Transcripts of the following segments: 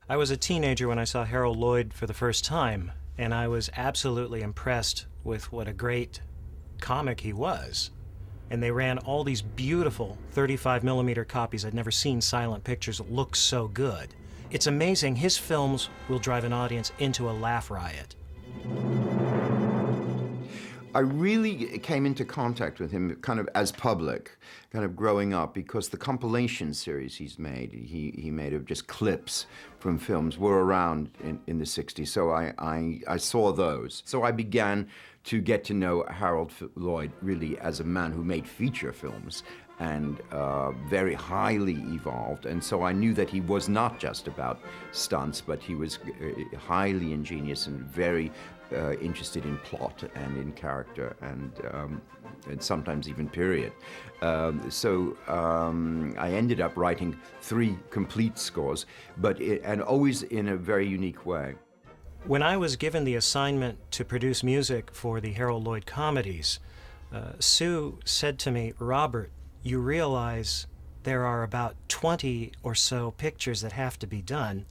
I was a teenager when I saw Harold Lloyd for the first time, and I was absolutely impressed with what a great comic he was. And they ran all these beautiful 35mm copies. I'd never seen silent pictures that look so good. It's amazing. His films will drive an audience into a laugh riot. I really came into contact with him kind of as public, kind of growing up, because the compilation series he made of just clips from films were around in the 60s, so I saw those. So I began to get to know Harold Lloyd really as a man who made feature films, and very highly evolved. And so I knew that he was not just about stunts, but he was highly ingenious and very interested in plot and in character and sometimes even period. So I ended up writing 3 complete scores, and always in a very unique way. When I was given the assignment to produce music for the Harold Lloyd comedies, Sue said to me, "Robert, you realize there are about 20 or so pictures that have to be done.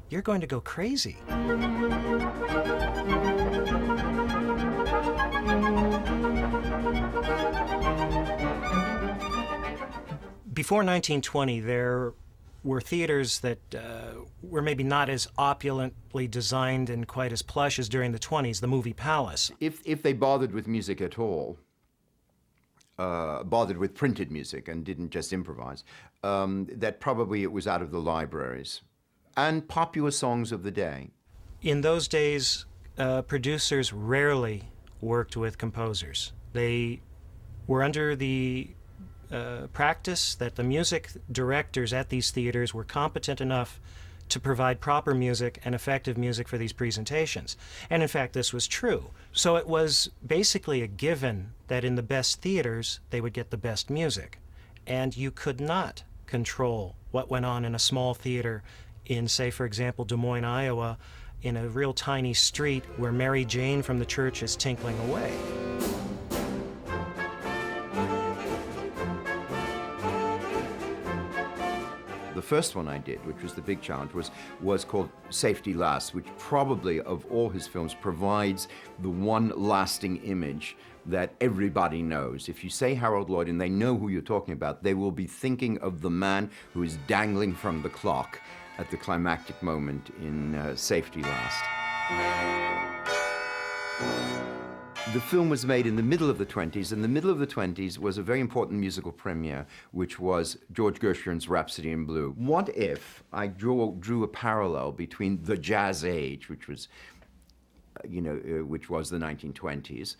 You're going to go crazy." Before 1920, there were theaters that were maybe not as opulently designed and quite as plush as during the 20s, the Movie Palace. If they bothered with music at all, bothered with printed music and didn't just improvise, that probably it was out of the libraries and popular songs of the day. In those days, producers rarely worked with composers. They were under the practice that the music directors at these theaters were competent enough to provide proper music and effective music for these presentations. And in fact, this was true. So it was basically a given that in the best theaters, they would get the best music. And you could not control what went on in a small theater in, say, for example, Des Moines, Iowa, in a real tiny street where Mary Jane from the church is tinkling away. The first one I did, which was the big challenge, was called Safety Last, which probably of all his films provides the one lasting image that everybody knows. If you say Harold Lloyd and they know who you're talking about, they will be thinking of the man who is dangling from the clock at the climactic moment in Safety Last. The film was made in the middle of the 20s, and the middle of the 20s was a very important musical premiere, which was George Gershwin's Rhapsody in Blue. What if I drew a parallel between the Jazz Age, which was, which was the 1920s,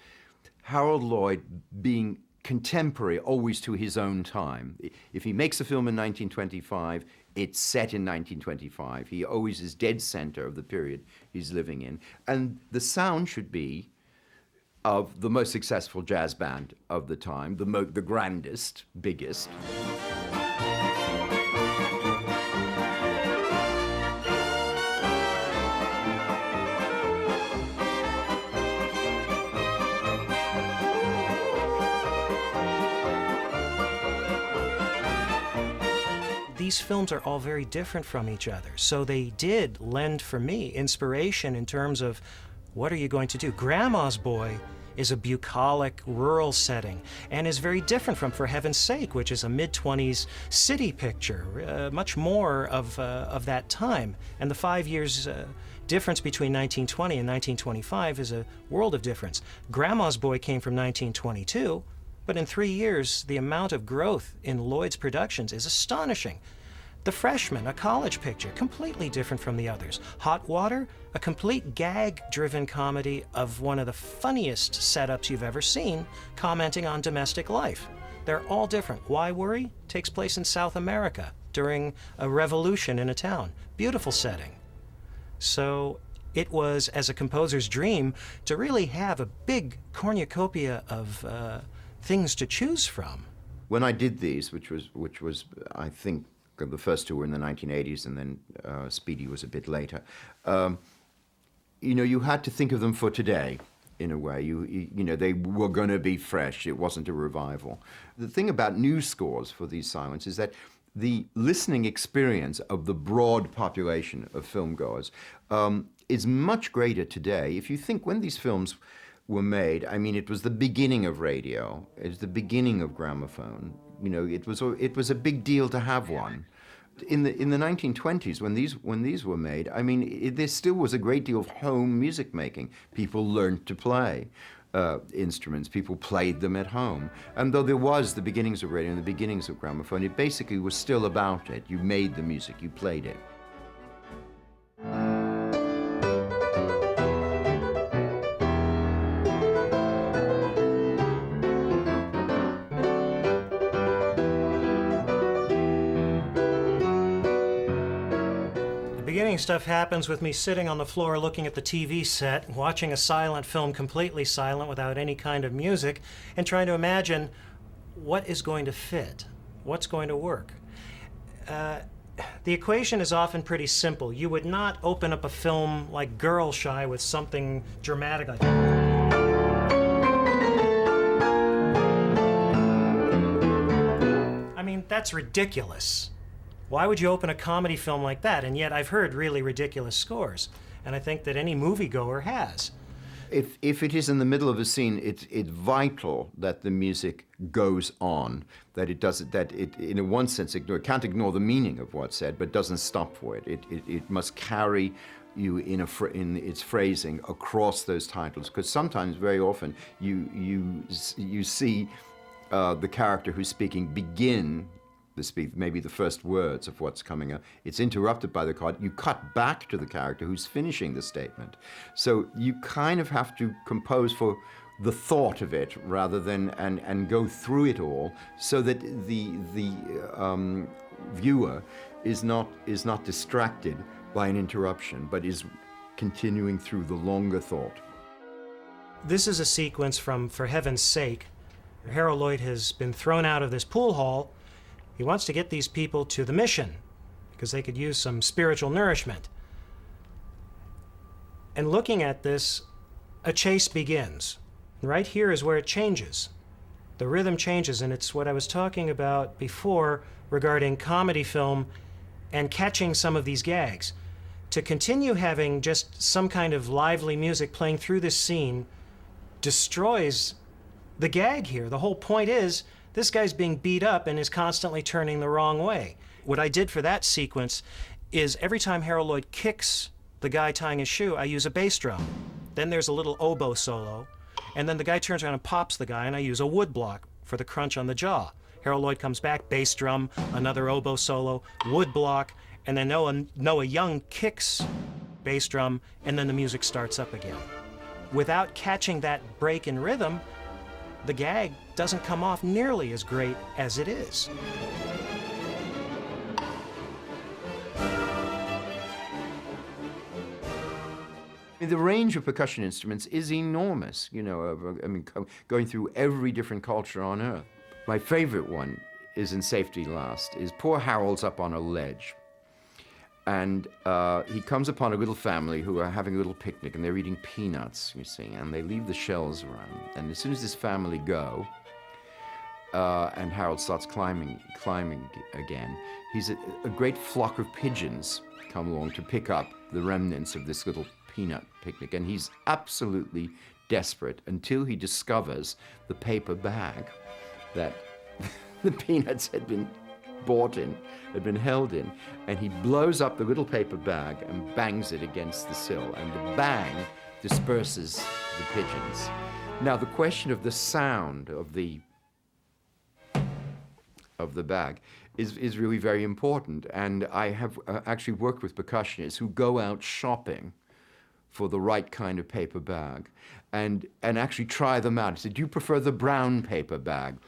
Harold Lloyd being contemporary always to his own time. If he makes a film in 1925, it's set in 1925. He always is dead center of the period he's living in. And the sound should be of the most successful jazz band of the time, the grandest, biggest. These films are all very different from each other, so they did lend, for me, inspiration in terms of what are you going to do? Grandma's Boy is a bucolic rural setting and is very different from For Heaven's Sake, which is a mid-20s city picture, much more of that time. And the 5 years difference between 1920 and 1925 is a world of difference. Grandma's Boy came from 1922, but in 3 years, the amount of growth in Lloyd's productions is astonishing. The Freshman, a college picture, completely different from the others. Hot Water, a complete gag-driven comedy of one of the funniest setups you've ever seen, commenting on domestic life. They're all different. Why Worry takes place in South America during a revolution in a town. Beautiful setting. So it was, as a composer's dream, to really have a big cornucopia of things to choose from. When I did these, which was I think, the first 2 were in the 1980s, and then Speedy was a bit later. You had to think of them for today, in a way. They were going to be fresh. It wasn't a revival. The thing about new scores for these silents is that the listening experience of the broad population of filmgoers is much greater today. If you think when these films were made, I mean, it was the beginning of radio, it was the beginning of gramophone. You know, it was a big deal to have one. In the 1920s, when these were made, I mean, there still was a great deal of home music making. People learned to play instruments. People played them at home. And though there was the beginnings of radio and the beginnings of gramophone, it basically was still about it. You made the music, you played it. Stuff happens with me sitting on the floor looking at the TV set, watching a silent film, completely silent without any kind of music, and trying to imagine what is going to fit, what's going to work. The equation is often pretty simple. You would not open up a film like Girl Shy with something dramatic like I mean, that's ridiculous. Why would you open a comedy film like that? And yet I've heard really ridiculous scores. And I think that any moviegoer has. If it is in the middle of a scene, it's vital that the music goes on, that it in one sense, can't ignore the meaning of what's said, but doesn't stop for it. It must carry you in its phrasing across those titles, because sometimes, very often, you see the character who's speaking begin maybe the first words of what's coming up. It's interrupted by the card. You cut back to the character who's finishing the statement. So you kind of have to compose for the thought of it rather than and go through it all, so that the viewer is not distracted by an interruption, but is continuing through the longer thought. This is a sequence from For Heaven's Sake. Harold Lloyd has been thrown out of this pool hall. He wants to get these people to the mission because they could use some spiritual nourishment. And looking at this, a chase begins. Right here is where it changes. The rhythm changes, and it's what I was talking about before regarding comedy film and catching some of these gags. To continue having just some kind of lively music playing through this scene destroys the gag here. The whole point is, this guy's being beat up and is constantly turning the wrong way. What I did for that sequence is every time Harold Lloyd kicks the guy tying his shoe, I use a bass drum. Then there's a little oboe solo, and then the guy turns around and pops the guy, and I use a wood block for the crunch on the jaw. Harold Lloyd comes back, bass drum, another oboe solo, wood block, and then Noah Young kicks bass drum, and then the music starts up again. Without catching that break in rhythm, the gag doesn't come off nearly as great as it is. The range of percussion instruments is enormous, you know, I mean, going through every different culture on earth. My favorite one is in Safety Last, is poor Harold's up on a ledge. And he comes upon a little family who are having a little picnic, and they're eating peanuts, you see, and they leave the shells around. And as soon as this family go, and Harold starts climbing again, a great flock of pigeons come along to pick up the remnants of this little peanut picnic, and he's absolutely desperate until he discovers the paper bag that the peanuts had been bought in, had been held in, and he blows up the little paper bag and bangs it against the sill, and the bang disperses the pigeons. Now, the question of the sound of the bag is really very important, and I have actually worked with percussionists who go out shopping for the right kind of paper bag and actually try them out. I said, do you prefer the brown paper bag?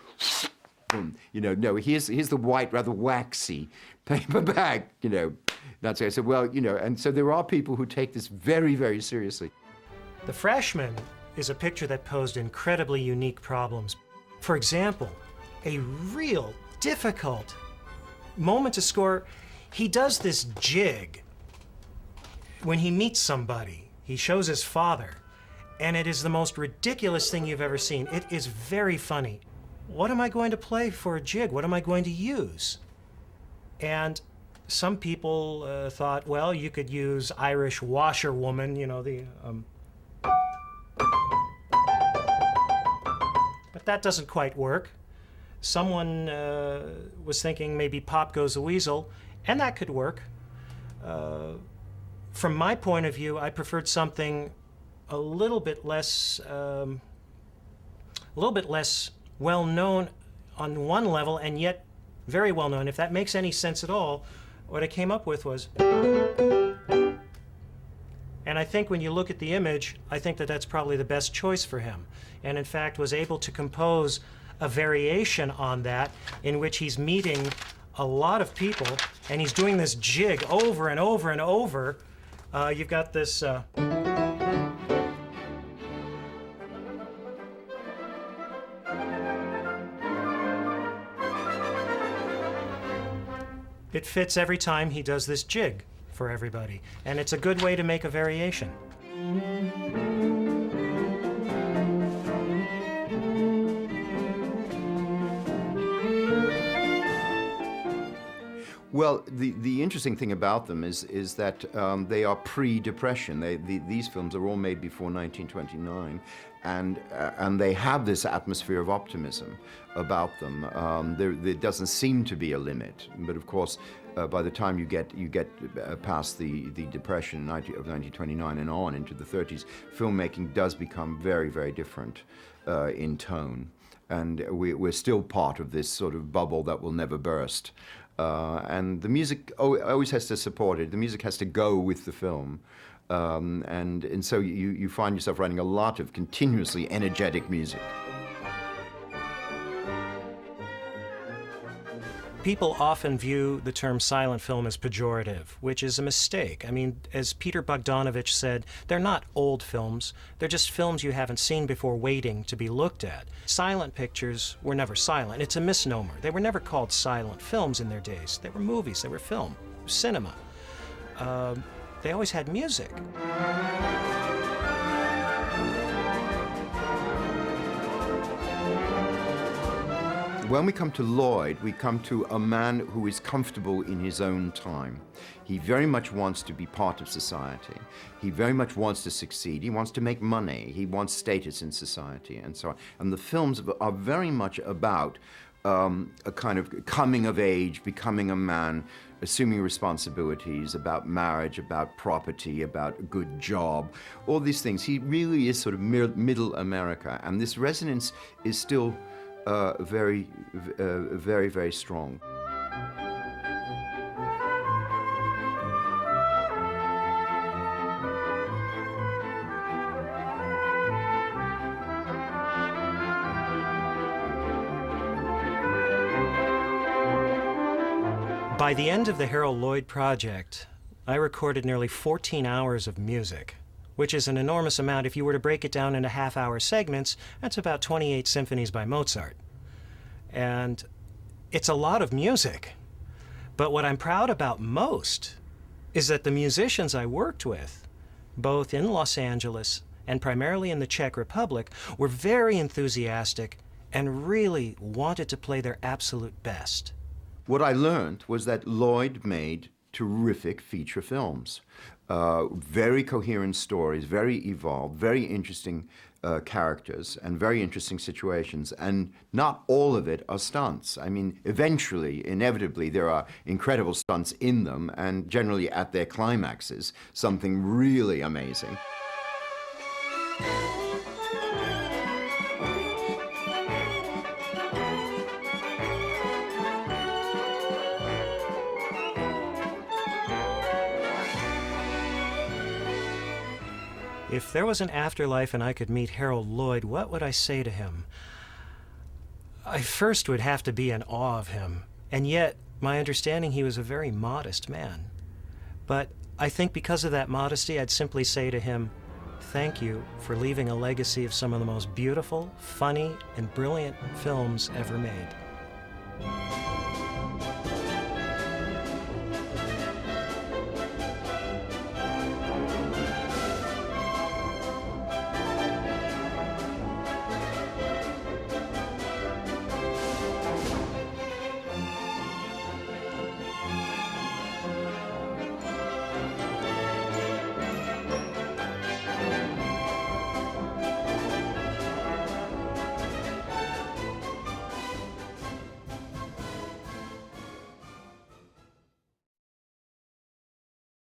You know, no, here's the white, rather waxy paper bag, you know. That's it. I said, well, you know, and so there are people who take this very, very seriously. The Freshman is a picture that posed incredibly unique problems. For example, a real difficult moment to score, he does this jig when he meets somebody. He shows his father, and it is the most ridiculous thing you've ever seen. It is very funny. What am I going to play for a jig? What am I going to use? And some people thought, well, you could use Irish washerwoman, you know, but that doesn't quite work. Someone was thinking maybe Pop Goes the Weasel, and that could work. From my point of view, I preferred something a little bit less well known on one level, and yet very well known. If that makes any sense at all, what I came up with was, and I think when you look at the image, I think that that's probably the best choice for him. And in fact, was able to compose a variation on that in which he's meeting a lot of people, and he's doing this jig over and over and over. You've got this. It fits every time he does this jig for everybody, and it's a good way to make a variation. Well, the interesting thing about them is that they are pre-Depression. These films are all made before 1929, and they have this atmosphere of optimism about them. There doesn't seem to be a limit, but of course, by the time you get past the Depression of 1929 and on into the 30s, filmmaking does become very, very different in tone, and we're still part of this sort of bubble that will never burst. And the music always has to support it. The music has to go with the film. And so you find yourself writing a lot of continuously energetic music. People often view the term silent film as pejorative, which is a mistake. I mean, as Peter Bogdanovich said, they're not old films. They're just films you haven't seen before waiting to be looked at. Silent pictures were never silent. It's a misnomer. They were never called silent films in their days. They were movies. They were film, cinema. They always had music. When we come to Lloyd, we come to a man who is comfortable in his own time. He very much wants to be part of society. He very much wants to succeed. He wants to make money. He wants status in society and so on. And the films are very much about a kind of coming of age, becoming a man, assuming responsibilities, about marriage, about property, about a good job, all these things. He really is sort of middle America, and this resonance is still very, very strong. By the end of the Harold Lloyd project, I recorded nearly 14 hours of music, which is an enormous amount. If you were to break it down into half-hour segments, that's about 28 symphonies by Mozart. And it's a lot of music. But what I'm proud about most is that the musicians I worked with, both in Los Angeles and primarily in the Czech Republic, were very enthusiastic and really wanted to play their absolute best. What I learned was that Lloyd made terrific feature films. Very coherent stories, very evolved, very interesting characters, and very interesting situations. And not all of it are stunts. I mean, eventually, inevitably, there are incredible stunts in them, and generally at their climaxes, something really amazing. If there was an afterlife and I could meet Harold Lloyd, what would I say to him? I first would have to be in awe of him, and yet my understanding he was a very modest man. But I think because of that modesty, I'd simply say to him, thank you for leaving a legacy of some of the most beautiful, funny, and brilliant films ever made.